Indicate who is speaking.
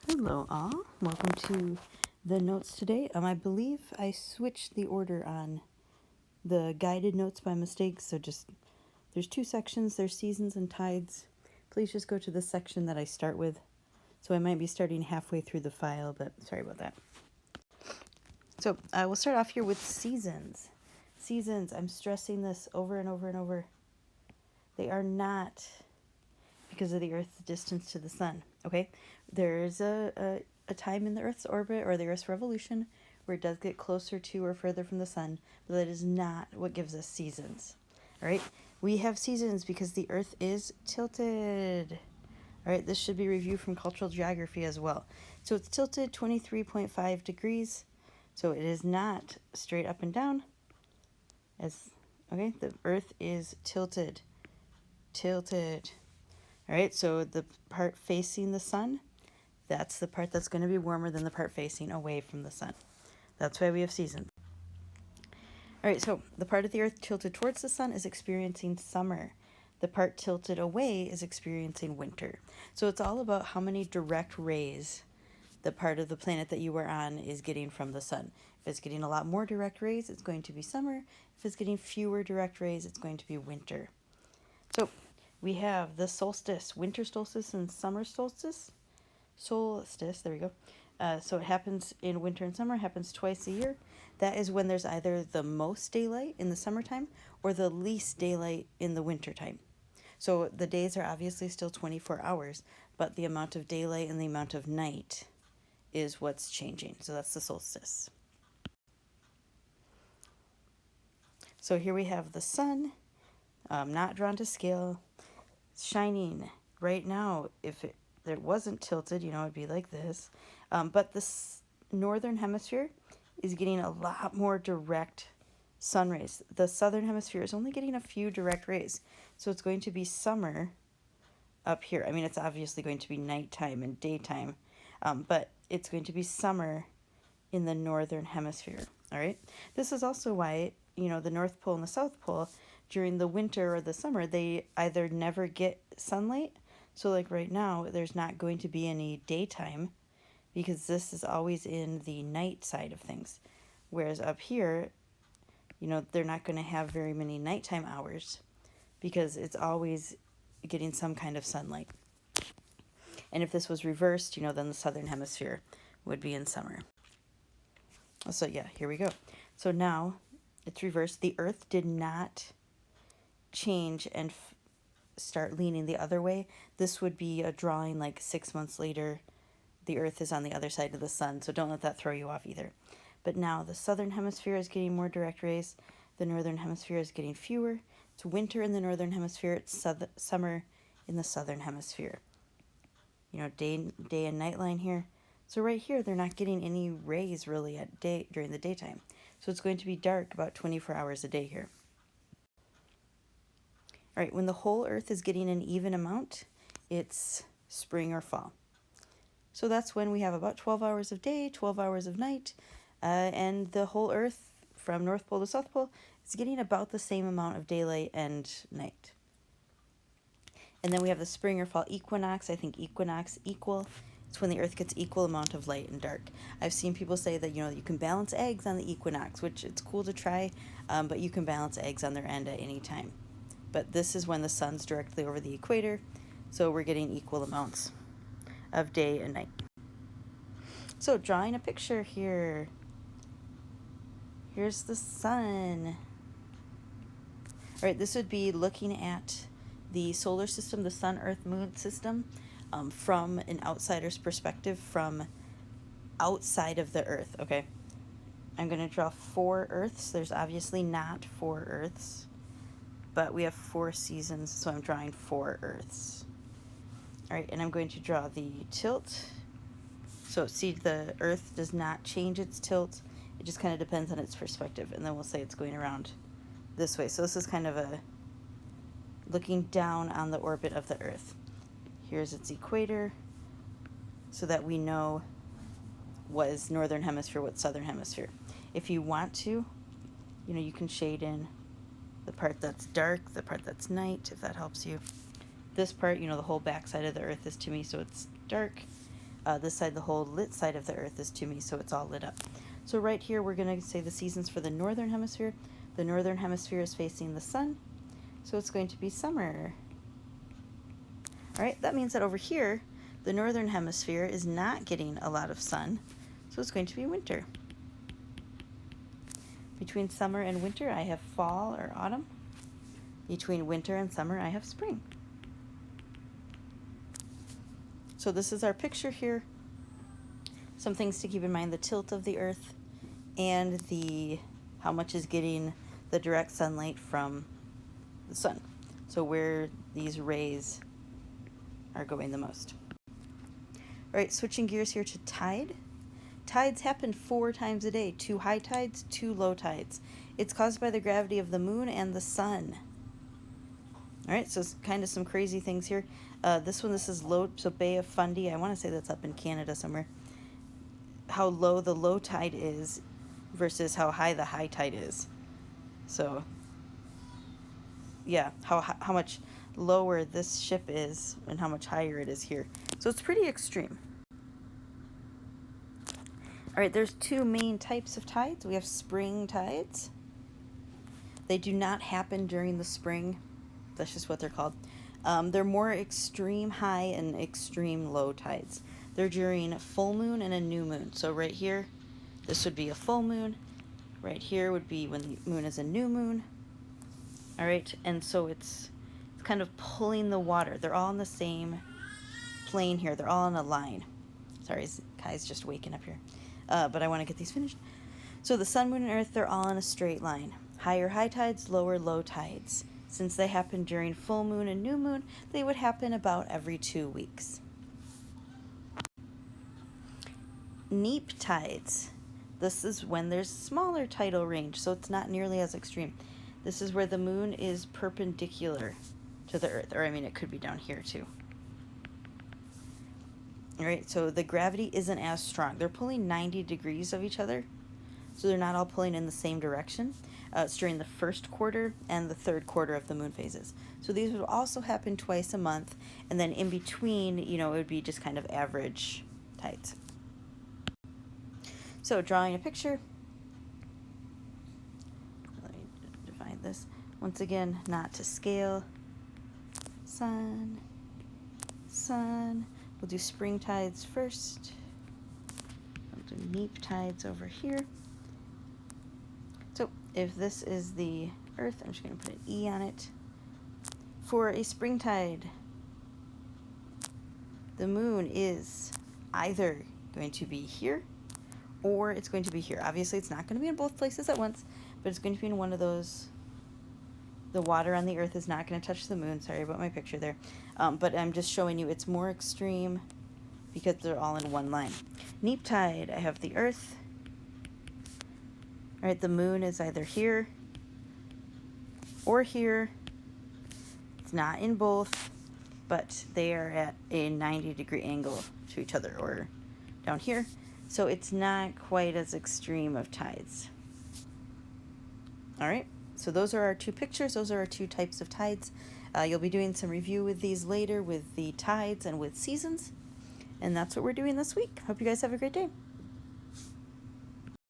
Speaker 1: Hello all, welcome to the notes today. I believe I switched the order on the guided notes by mistake, so there's two sections, there's seasons and tides. Please just go to the section that I start with. So I might be starting halfway through the file, but sorry about that. So we'll start off here with seasons. Seasons, I'm stressing this over and over and over. They are not because of the Earth's distance to the sun, okay? There's a time in the Earth's orbit or the Earth's revolution where it does get closer to or further from the sun, but that is not what gives us seasons, all right? We have seasons because the Earth is tilted. All right, this should be reviewed from cultural geography as well. So it's tilted 23.5 degrees, so it is not straight up and down. Okay, the Earth is tilted. All right, so the part facing the sun, that's the part that's going to be warmer than the part facing away from the sun. That's why we have seasons. All right, so the part of the Earth tilted towards the sun is experiencing summer. The part tilted away is experiencing winter. So it's all about how many direct rays the part of the planet that you are on is getting from the sun. If it's getting a lot more direct rays, it's going to be summer. If it's getting fewer direct rays, it's going to be winter. So we have the solstice, winter solstice and summer solstice. Solstice, there we go. So it happens in winter and summer, happens twice a year. That is when there's either the most daylight in the summertime or the least daylight in the wintertime. So the days are obviously still 24 hours, but the amount of daylight and the amount of night is what's changing. So that's the solstice. So here we have the sun, not drawn to scale, shining right now. If it wasn't tilted, it'd be like this. But the northern hemisphere is getting a lot more direct sun rays. The southern hemisphere is only getting a few direct rays. So it's going to be summer up here. I mean, it's obviously going to be nighttime and daytime, but it's going to be summer in the northern hemisphere, all right? This is also why, the North Pole and the South Pole, during the winter or the summer, they either never get sunlight. So like right now, there's not going to be any daytime because this is always in the night side of things. Whereas up here, they're not going to have very many nighttime hours because it's always getting some kind of sunlight. And if this was reversed, then the southern hemisphere would be in summer. So yeah, here we go. So now it's reversed. The Earth did not change and start leaning the other way. This would be a drawing like 6 months later. The Earth is on the other side of the sun, so don't let that throw you off either. But now the southern hemisphere is getting more direct rays. The northern hemisphere is getting fewer. It's winter in the northern hemisphere. It's summer in the southern hemisphere. Day and night line here. So right here, they're not getting any rays really during the daytime. So it's going to be dark about 24 hours a day here. All right, when the whole Earth is getting an even amount, it's spring or fall. So that's when we have about 12 hours of day, 12 hours of night, and the whole Earth from North Pole to South Pole is getting about the same amount of daylight and night. And then we have the spring or fall equinox. I think equinox equal. It's when the Earth gets equal amount of light and dark. I've seen people say that, you can balance eggs on the equinox, which it's cool to try, but you can balance eggs on their end at any time. But this is when the sun's directly over the equator, so we're getting equal amounts of day and night. So drawing a picture here. Here's the sun. All right, this would be looking at the solar system, the sun, earth, moon system, from an outsider's perspective, from outside of the Earth, okay? I'm going to draw 4 Earths. There's obviously not 4 Earths, but we have 4 seasons, so I'm drawing 4 Earths. All right, and I'm going to draw the tilt. So see, the Earth does not change its tilt. It just kind of depends on its perspective, and then we'll say it's going around this way. So this is kind of a looking down on the orbit of the Earth. Here's its equator, so that we know what is northern hemisphere, what's southern hemisphere. If you want to, you can shade in the part that's dark, the part that's night, if that helps you. This part, the whole backside of the Earth is to me, so it's dark. this side, the whole lit side of the earth is to me, so it's all lit up. So right here, we're going to say the seasons for the northern hemisphere. The northern hemisphere is facing the sun, so it's going to be summer. All right, that means that over here, the northern hemisphere is not getting a lot of sun, so it's going to be winter. Between summer and winter, I have fall or autumn. Between winter and summer, I have spring. So this is our picture here. Some things to keep in mind: the tilt of the earth and how much is getting the direct sunlight from the sun. So where these rays are going the most. All right, switching gears here to tide. Tides happen 4 times a day: 2 high tides, 2 low tides. It's caused by the gravity of the moon and the sun. All right, so it's kind of some crazy things here. This is low, so Bay of Fundy, I want to say that's up in Canada somewhere. How low the low tide is versus how high the high tide is. So, yeah, how much lower this ship is and how much higher it is here. So it's pretty extreme. All right, there's 2 main types of tides. We have spring tides. They do not happen during the spring. That's just what they're called. They're more extreme high and extreme low tides. They're during a full moon and a new moon. So right here, this would be a full moon. Right here would be when the moon is a new moon. All right, and so it's kind of pulling the water. They're all on the same plane here. They're all on a line. Sorry, Kai's just waking up here. But I want to get these finished. So the sun, moon, and earth, they're all on a straight line. Higher high tides, lower low tides. Since they happen during full moon and new moon, they would happen about every 2 weeks. Neap tides. This is when there's smaller tidal range, so it's not nearly as extreme. This is where the moon is perpendicular to the earth, or I mean, it could be down here too. All right, so the gravity isn't as strong. They're pulling 90 degrees of each other, so they're not all pulling in the same direction. It's during the first quarter and the third quarter of the moon phases. So these would also happen twice a month, and then in between, it would be just kind of average tides. So drawing a picture. Let me define this. Once again, not to scale. Sun, sun. We'll do spring tides first. We'll do neap tides over here. So if this is the earth, I'm just going to put an E on it. For a spring tide, the moon is either going to be here or it's going to be here. Obviously, it's not going to be in both places at once, but it's going to be in one of those. The water on the earth is not going to touch the moon. Sorry about my picture there. But I'm just showing you it's more extreme because they're all in one line. Neap tide, I have the earth. All right, the moon is either here or here. It's not in both, but they are at a 90-degree angle to each other, or down here. So it's not quite as extreme of tides. All right, so those are our 2 pictures. Those are our 2 types of tides. You'll be doing some review with these later with the tides and with seasons. And that's what we're doing this week. Hope you guys have a great day.